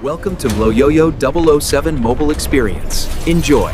Welcome to Mloyoyo 007 mobile experience. Enjoy.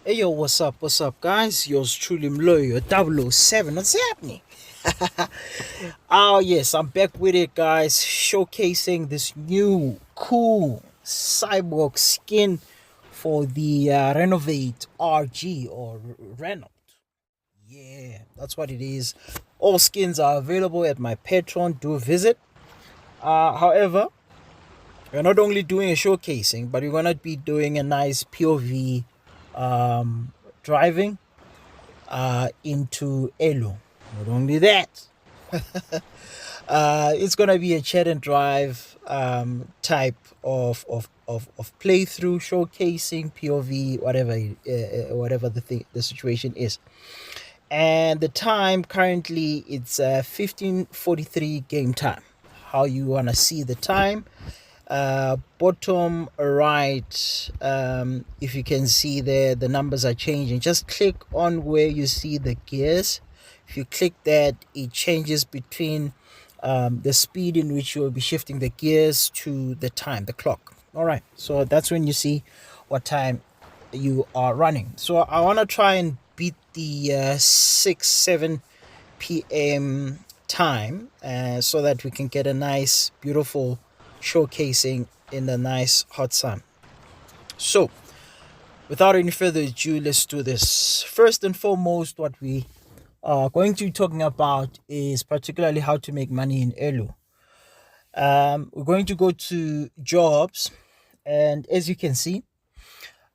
Hey yo, what's up guys? Yours truly Mloyo 007. What's happening? Oh yes, I'm back with it guys, showcasing this new cool cyborg skin for the Renovate RG or Renault. Yeah, that's what it is. All skins are available at my Patreon. Do visit. However, we're not only doing a showcasing, but we're gonna be doing a nice POV driving into Airolo. Not only that, it's gonna be a chat and drive type of playthrough, showcasing POV, whatever the situation is. And the time currently it's 15:43 game time. How you wanna see the time? Bottom right, if you can see there, the numbers are changing. Just click on where you see the gears. If you click that, it changes between the speed in which you will be shifting the gears to the time, the clock. All right, so that's when you see what time you are running. So I want to try and beat the 7 p.m. time so that we can get a nice, beautiful showcasing in the nice hot sun. So without any further ado, let's do this. First and foremost, what we are going to be talking about is particularly how to make money in Airolo. We're going to go to jobs, and as you can see,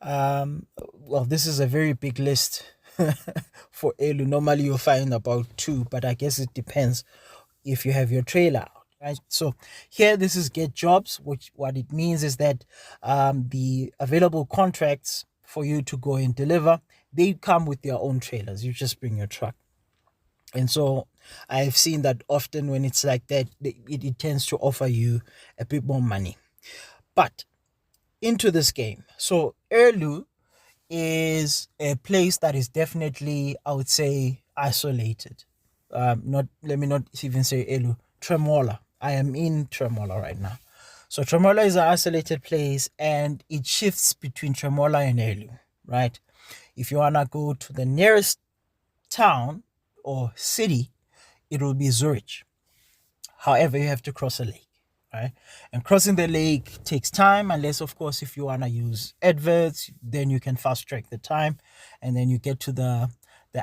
well, this is a very big list for Airolo. Normally you'll find about 2, but I guess it depends if you have your trailer out. Right. So here, this is get jobs, which what it means is that the available contracts for you to go and deliver, they come with their own trailers. You just bring your truck. And so I've seen that often when it's like that, it tends to offer you a bit more money. But into this game, so Airolo is a place that is definitely, I would say, isolated. Let me not even say Airolo, Tremola. I am in Tremola right now. So Tremola is an isolated place, and it shifts between Tremola and Airolo, right? If you wanna go to the nearest town or city, it will be Zurich. However, you have to cross a lake, right? And crossing the lake takes time, unless of course if you wanna use adverts, then you can fast track the time, and then you get to the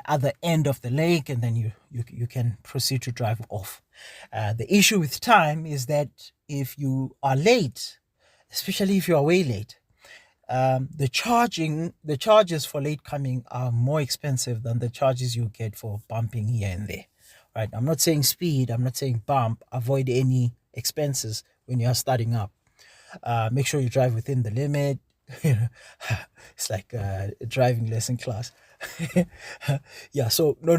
other end of the lake, and then you can proceed to drive off. The issue with time is that if you are late, especially if you are way late, the charges for late coming are more expensive than the charges you get for bumping here and there, right? I'm not saying speed, I'm not saying bump. Avoid any expenses when you are starting up. Make sure you drive within the limit. It's like a driving lesson class. Yeah, so no,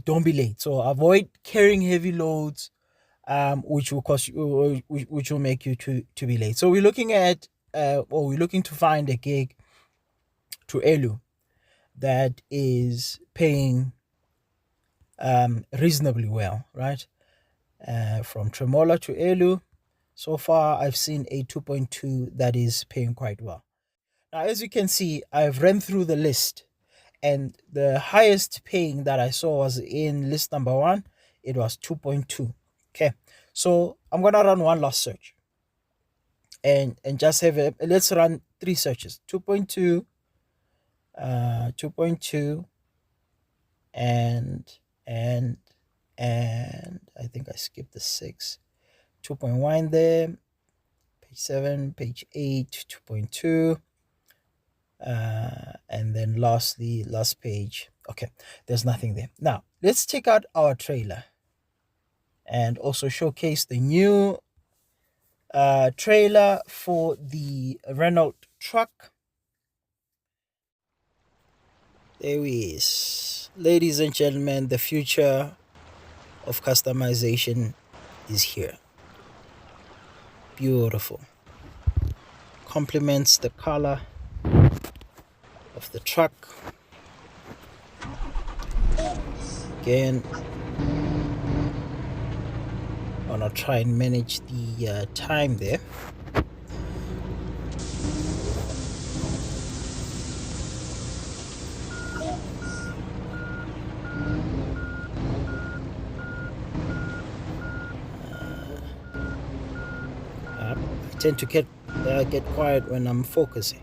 don't be late. So avoid carrying heavy loads, which will cost you, which will make you to be late. So we're looking at we're looking to find a gig to Airolo that is paying reasonably well, right? From Tremola to Airolo, so far I've seen a 2.2 that is paying quite well. Now, as you can see, I've ran through the list, and the highest paying that I saw was in list number 1. It was 2.2. Okay, so I'm gonna run one last search, and just have let's run 3 searches: 2.2, 2.2, and I think I skipped the 6. 2.1 there, page 7, page 8, 2.2. And then lastly, last page. Okay, there's nothing there. Now let's take out our trailer and also showcase the new trailer for the Renault truck. There he is. Ladies and gentlemen, the future of customization is here. Beautiful. complements the color of the truck. Again, I want to try and manage the time there. I tend to get quiet when I'm focusing.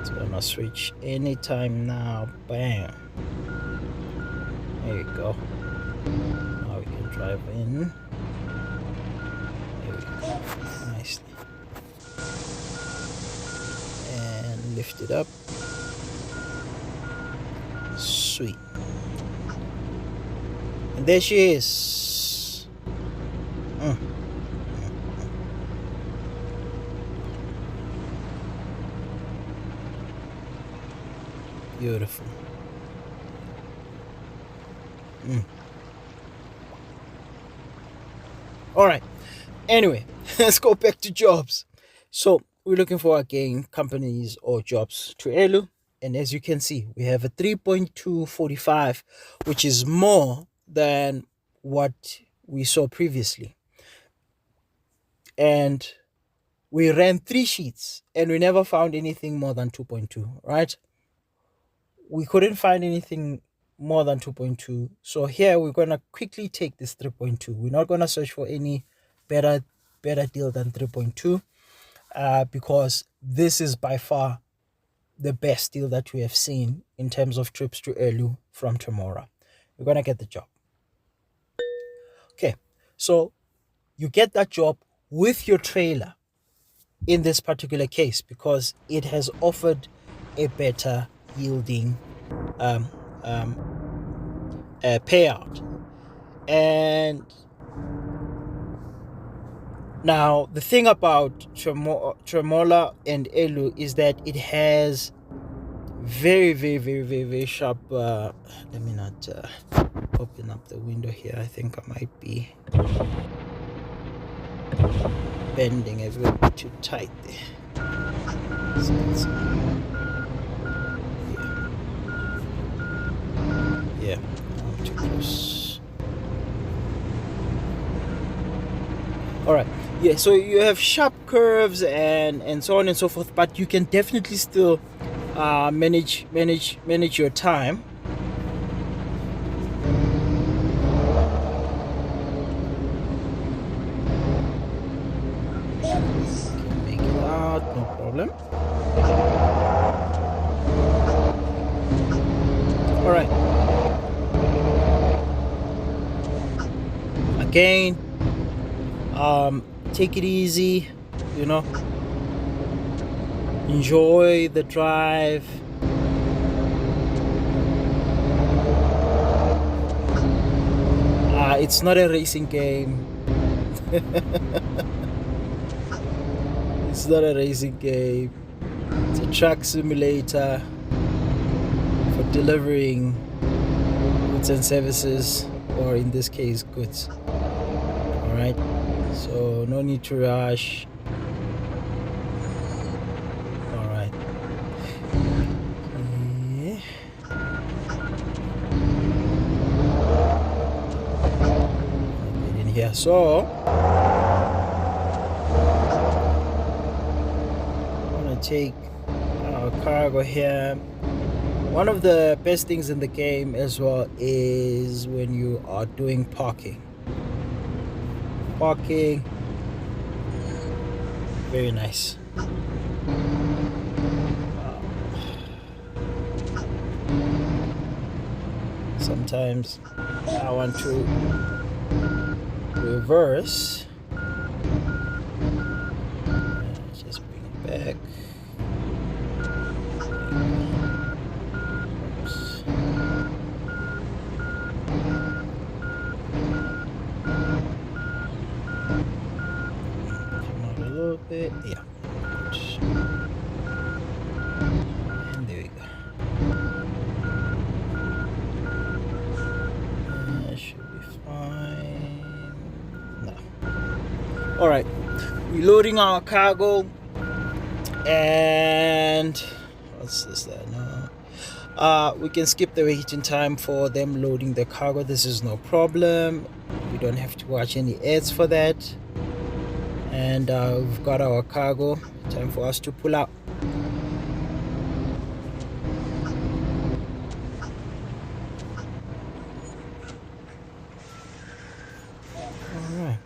So I'm gonna switch anytime now. Bam. There you go. Now we can drive in. There we go. Nicely. And lift it up. Sweet. And there she is. Beautiful. All right. Anyway, let's go back to jobs. So we're looking for, again, companies or jobs to Airolo. And as you can see, we have a 3.245, which is more than what we saw previously. And we ran 3 sheets and we never found anything more than 2.2, right? We couldn't find anything more than 2.2. So here we're going to quickly take this 3.2. We're not going to search for any better deal than 3.2 because this is by far the best deal that we have seen in terms of trips to Airolo from Tremola. We're going to get the job. Okay, so you get that job with your trailer in this particular case because it has offered a better yielding payout. And now the thing about Tremola and Airolo is that it has very sharp let me not open up the window here. I think I might be bending a little bit too tight there. So yeah, I'm too close. All right. Yeah, so you have sharp curves and so on and so forth, but you can definitely still manage your time. Make it out, no problem. All right. Again, take it easy, you know, enjoy the drive. It's not a racing game. It's not a racing game. It's a truck simulator for delivering goods and services, or in this case, goods. All right. So no need to rush. All right. Okay. Get in here. So I'm gonna take our cargo here. One of the best things in the game as well is when you are doing parking. Very nice. Sometimes I want to reverse. Just bring it back. Oops. Come out a little bit. Yeah. Good. All right, we're loading our cargo, and what's this there? No, we can skip the waiting time for them loading the cargo. This is no problem. We don't have to watch any ads for that. And we've got our cargo. Time for us to pull out. All right.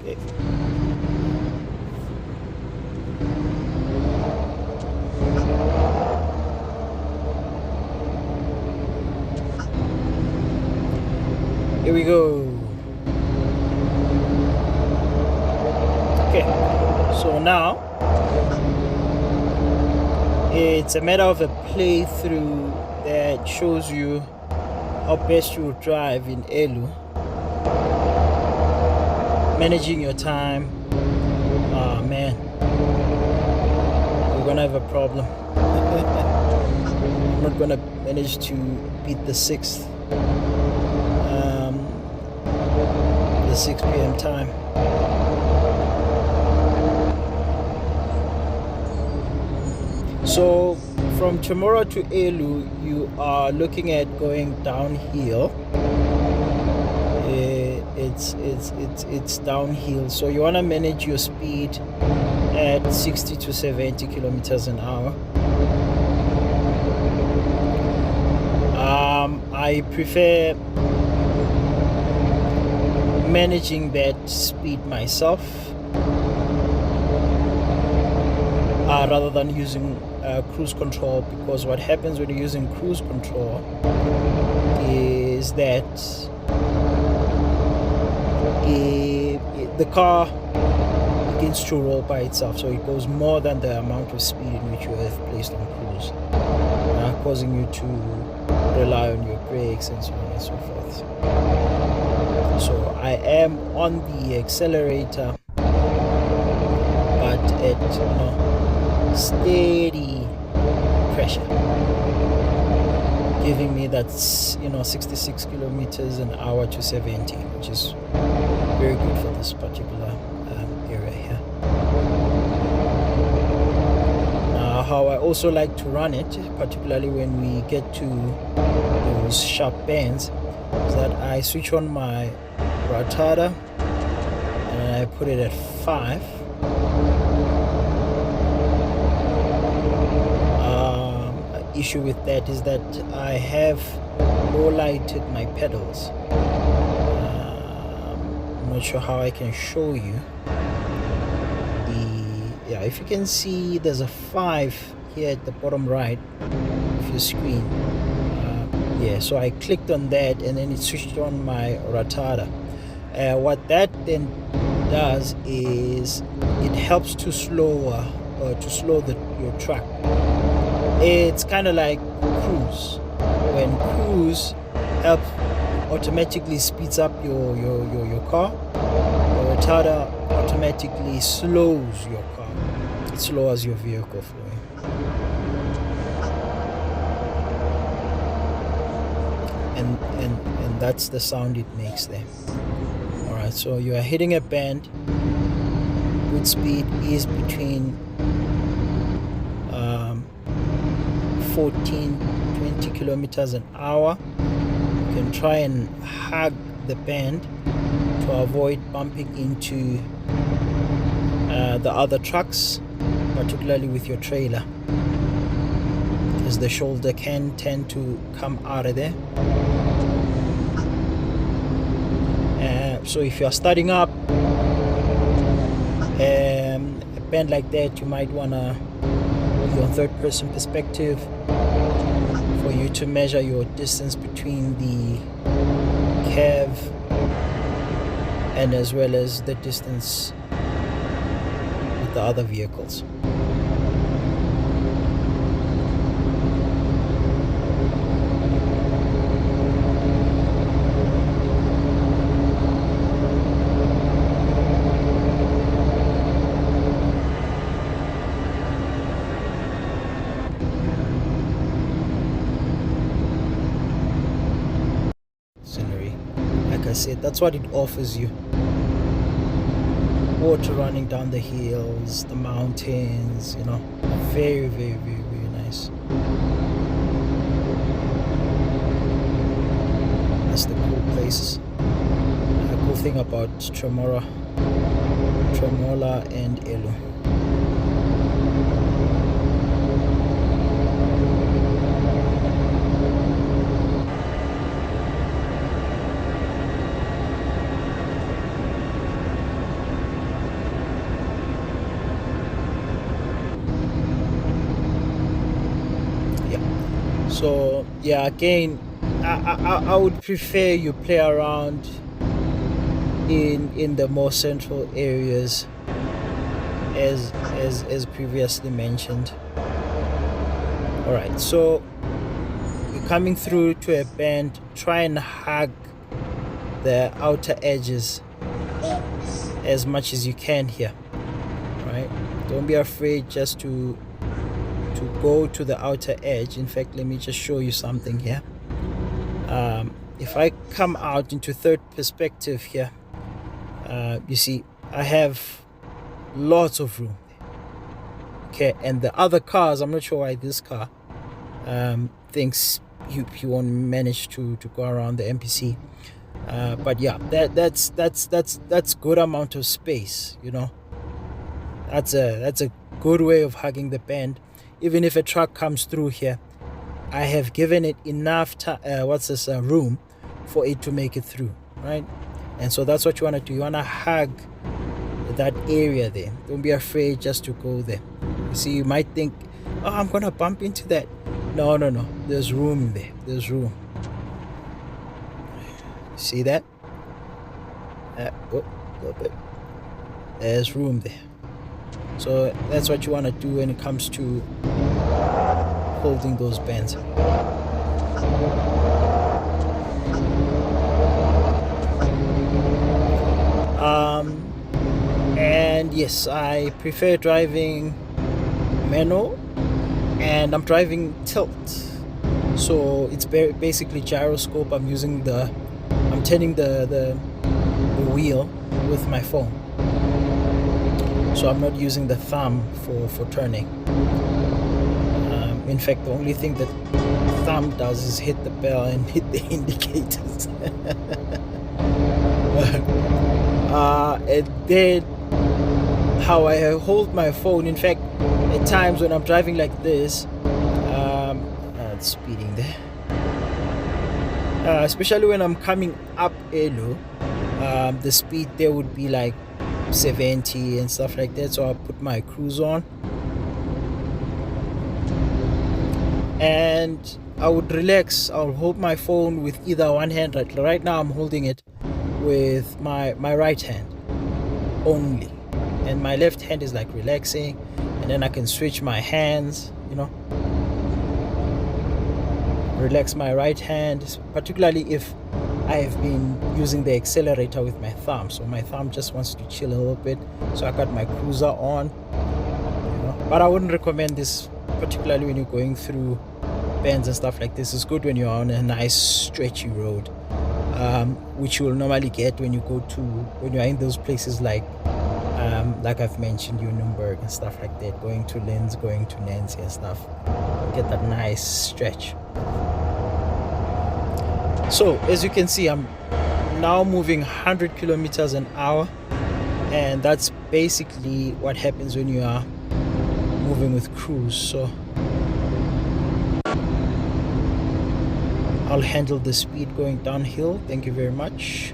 Okay. Here we go. Okay, so now it's a matter of a playthrough that shows you how best you drive in Airolo. Managing your time. Oh man, we're gonna have a problem. I'm not gonna manage to beat the 6th. The 6 p.m. time. So from Tremola to Airolo, you are looking at going downhill. It's downhill, so you want to manage your speed at 60 to 70 kilometers an hour. I prefer managing that speed myself rather than using cruise control, because what happens when you're using cruise control is that the car begins to roll by itself, so it goes more than the amount of speed in which you have placed on cruise, causing you to rely on your brakes and so on and so forth. So I am on the accelerator, but at steady pressure, giving me that 66 kilometers an hour to 70, which is very good for this particular area here. Now, how I also like to run it, particularly when we get to those sharp bends, is that I switch on my retarder and I put it at 5. Issue with that is that I have low lighted my pedals. I'm not sure how I can show you. If you can see, there's a 5 here at the bottom right of your screen. So I clicked on that and then it switched on my retarder. What that then does is it helps to slow your truck. It's kind of like cruise. When cruise helps automatically speeds up your car, the retarder automatically slows your car. It slows your vehicle for you. And that's the sound it makes there. Alright, so you are hitting a bend. Good speed is between 14-20 kilometers an hour. You can try and hug the bend to avoid bumping into the other trucks, particularly with your trailer, because the shoulder can tend to come out of there. So if you are starting up a bend like that, you might want to use a third-person perspective for you to measure your distance between the curve and as well as the distance with the other vehicles. that's it. That's what it offers you. Water running down the hills, the mountains, you know. Very, very, very, very nice. That's the cool places. The cool thing about Tremola and Airolo. So yeah, again, I would prefer you play around in the more central areas, as previously mentioned. All right, so you're coming through to a bend. Try and hug the outer edges as much as you can here. All right, don't be afraid just to go to the outer edge. In fact, let me just show you something here. If I come out into third perspective here, you see I have lots of room. Okay, and the other cars, I'm not sure why this car thinks you won't manage to go around the NPC, but yeah, that's good amount of space, you know. That's a good way of hugging the bend. Even if a truck comes through here, I have given it enough room for it to make it through, right? And so that's what you want to do. You want to hug that area there. Don't be afraid just to go there. You see, you might think, oh, I'm gonna bump into that. No, there's room there. There's room. See that? A little bit. There's room there. So that's what you want to do when it comes to holding those bends. And yes, I prefer driving manual, and I'm driving tilt, so it's basically gyroscope. I'm turning the wheel with my phone, so I'm not using the thumb for turning. In fact, the only thing that thumb does is hit the bell and hit the indicators. And then how I hold my phone, in fact, at times when I'm driving like this, it's speeding there, especially when I'm coming up Airolo, the speed there would be like 70 and stuff like that, so I'll put my cruise on and I would relax. I'll hold my phone with either one hand. Right now I'm holding it with my right hand only, and my left hand is like relaxing, and then I can switch my hands, you know, relax my right hand, particularly if I have been using the accelerator with my thumb, so my thumb just wants to chill a little bit, so I got my cruiser on, you know. But I wouldn't recommend this, particularly when you're going through bends and stuff like this. It's good when you're on a nice stretchy road, which you will normally get when you're in those places like I've mentioned, Nuremberg and stuff like that, going to Linz, going to Nancy and stuff. Get that nice stretch. So as you can see, I'm now moving 100 kilometers an hour, and that's basically what happens when you are moving with cruise. So I'll handle the speed going downhill. Thank you very much.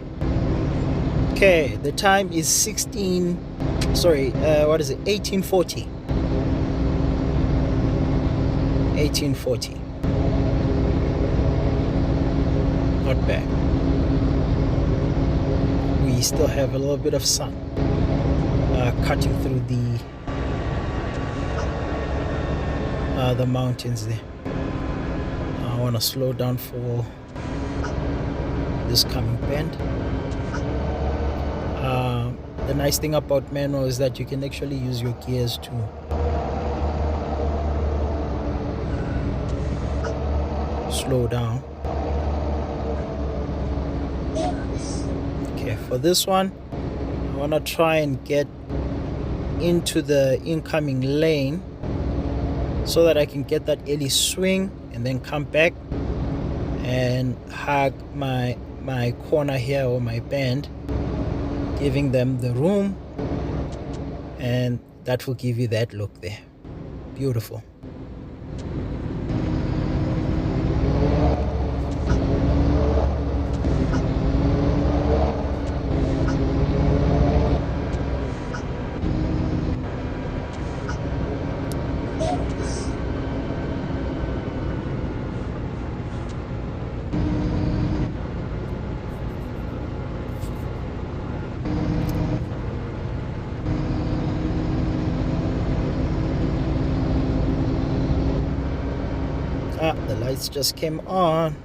Okay, the time is 1840. 1840. Not bad. We still have a little bit of sun cutting through the mountains there. I want to slow down for this coming bend. The nice thing about manual is that you can actually use your gears to slow down. for this one, I want to try and get into the incoming lane so that I can get that early swing and then come back and hug my corner here, or my bend, giving them the room, and that will give you that look there. Beautiful. The lights just came on.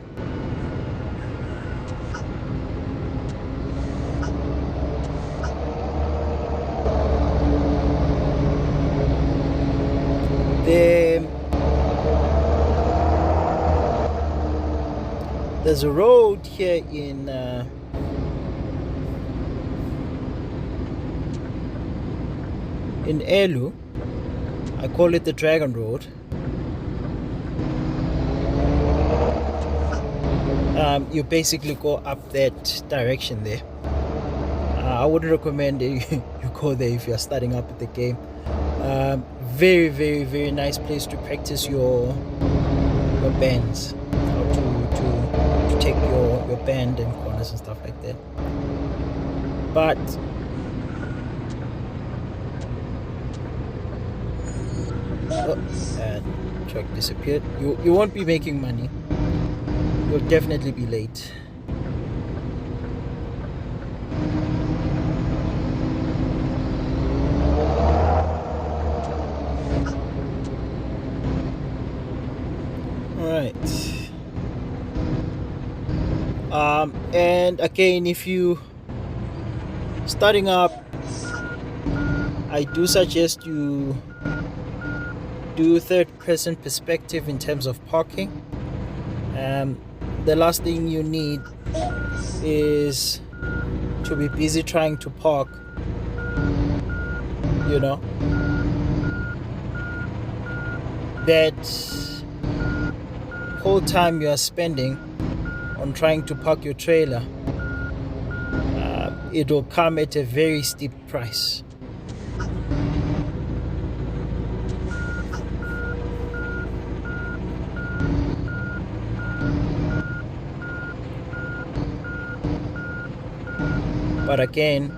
There's a road here in Airolo. I call it the Dragon Road. You basically go up that direction there. I would recommend you go there if you're starting up at the game. Very, very, very nice place to practice your bends, how to take your bend and corners and stuff like that. But truck disappeared. You won't be making money. You'll definitely be late. Alright. And again, if you starting up, I do suggest you do third-person perspective in terms of parking. The last thing you need is to be busy trying to park, you know. That whole time you are spending on trying to park your trailer, it will come at a very steep price. But again,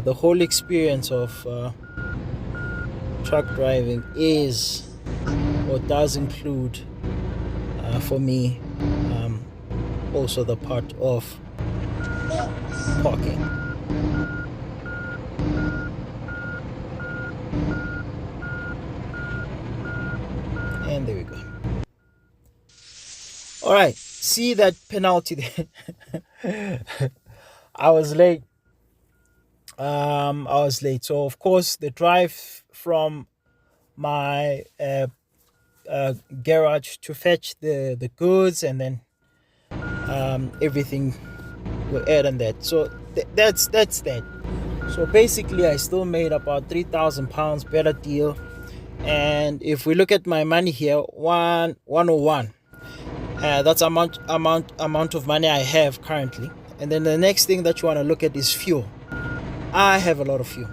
the whole experience of truck driving is, or does include, for me, also the part of parking. And there we go. All right, see that penalty there? I was late. So of course the drive from my garage to fetch the goods, and then everything will add on that. So that's that. So basically I still made about £3,000, better deal. And if we look at my money here, 101. That's amount of money I have currently. And then the next thing that you want to look at is fuel. I have a lot of fuel.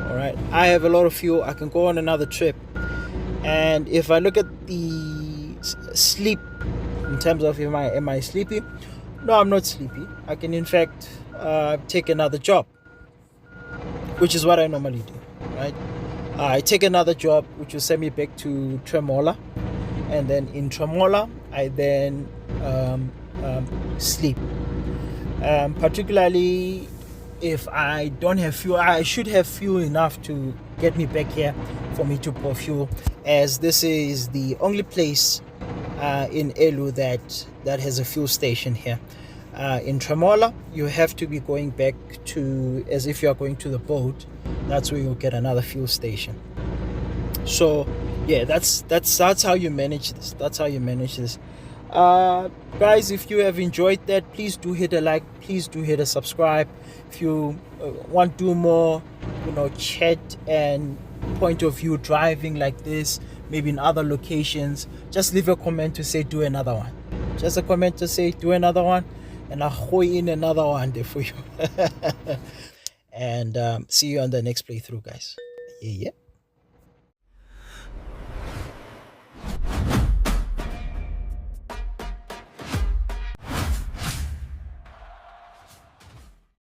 All right, I have a lot of fuel. I can go on another trip. And if I look at the sleep, in terms of am I sleepy? No, I'm not sleepy. I can in fact take another job, which is what I normally do. Right? I take another job, which will send me back to Tremola, and then in Tremola I then sleep. Particularly if I don't have fuel, I should have fuel enough to get me back here for me to pour fuel, as this is the only place in Airolo that has a fuel station here. In Tremola, you have to be going back to, as if you are going to the boat. That's where you'll get another fuel station. So yeah, that's how you manage this. Guys, if you have enjoyed that, please do hit a like, please do hit a subscribe. If you want to do more, chat and point of view driving like this, maybe in other locations, just leave a comment to say do another one. Just a comment to say do another one, and I'll throw in another one there for you. And see you on the next playthrough, guys. Yeah.